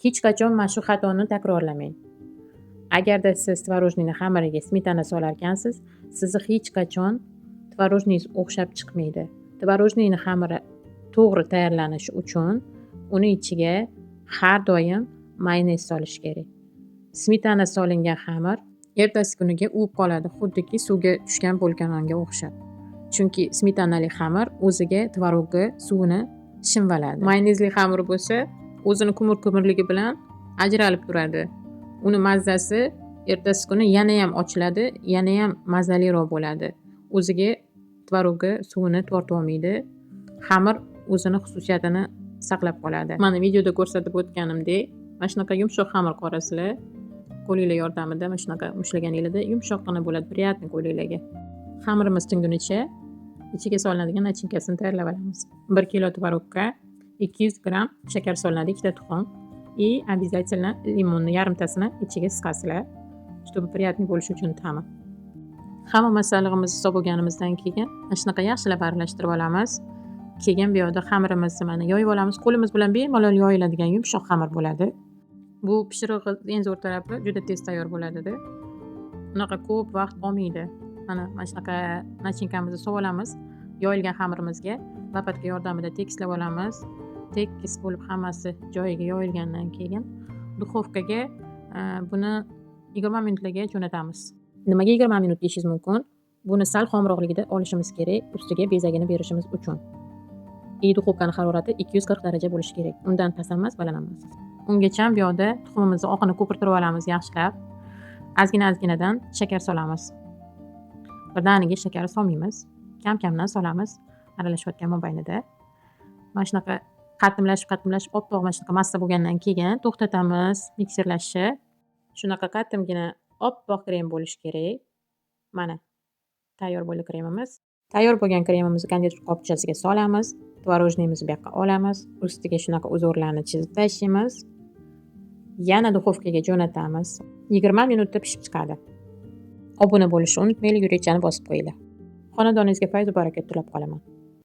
Hech qachon mana shu xatoni takrorlamang. Agarda siz tvorojniyni xamiriga smetana solarkansiz, sizni hech qachon tvorojningiz o'xshab chiqmaydi. Tvorojniyni xamiri to'g'ri tayyorlanishi uchun uni ichiga har doim mayonez solish kerak. Smetana solingan xamir ertasi kuniga uvib qoladi, xuddiki suvga tushgan bo'lganga o'xshab. Chunki smetanali xamir o'ziga tvorogni suvini shimvaladi. Mayonezli xamir bo'lsa, o'zini ko'mir-ko'mirligi bilan ajralib turadi. Uni mazasi ertasi kuni yana ham ochiladi, yana ham mazaliroq bo'ladi. O'ziga tvorogni suvini tortib olmaydi. Xamir o'zini xususiyatini saqlab qoladi. Mana videoda ko'rsatib o'tganimdek, mana shunaqa yumshoq xamir qorasizlar. Qo'linglar yordamida mana shunaqa mushlaganingizda yumshoqqina bo'ladi, приятный qo'linglarga. Xamirimiz tingunicha ichiga solinadigan nachinkasini tayyorlab olamiz. 1 kilo tvorogga 200 gram shakar solinadi, 2 ta tuxum и обязательно limonni yarimtasini ichiga siqasizlar, чтобы приятный bo'lishi uchun ta'mi. Hamma masallig'imizni solib bo'lganimizdan keyin mana shunaqa yaxshilab aralashtirib olamiz. Keyin bu yoqda xamirimizni mana yoyib olamiz. Qo'limiz bilan bemalol yoyiladigan yumshoq xamir bo'ladi. Bu pishirig'i eng zo'r tarafi juda tez tayyor bo'ladi-da. Unaqa ko'p vaqt olmaydi. Mana shunaqa nachinkamizni solib olamiz. Yoyilgan xamirimizga lopatka yordamida tekislab olamiz. Tekis bo'lib hammasi joyiga yoyilgandan keyin duxovkaga buni 20 minutlarga jo'natamiz. Nimaga 20 minut deyishingiz mumkin? Buni sal xomroqligida olishimiz kerak, ustiga bezagini berishimiz uchun. Duxovkani harorati 240 daraja bo'lishi kerak. Undan past emas, baland emas. Ungacha bu yoqda tuxumimizni oqini ko'pirtirib olamiz yaxshilab. Ozgina-ozginadan shakar solamiz. Birdaniga shakar solmaymiz. Kam-kamdan solamiz aralashayotgan mobaynida. Mana shunaqa qatimlashib oppoq mana shunaqa massa bo'lgandan keyin to'xtatamiz mikserlashni. Shunaqa qatimgina oppoq krem bo'lishi kerak. Mana tayyor bo'ldi kremimiz. Tayyor bo'lgan kremimizni konditer qopchasiga solamiz. Tvorojniyimizni bu yoqqa olamiz. Ustiga shunaqa uzorlarni chizib tashlaymiz. Yana duxovkaga jo'natamiz. 20 minutda pishib chiqadi. Obuna bo'lishni unutmanglar, yuringlarni bosib qo'yinglar. Xonadoningizga fayz va baraka tilab qolaman.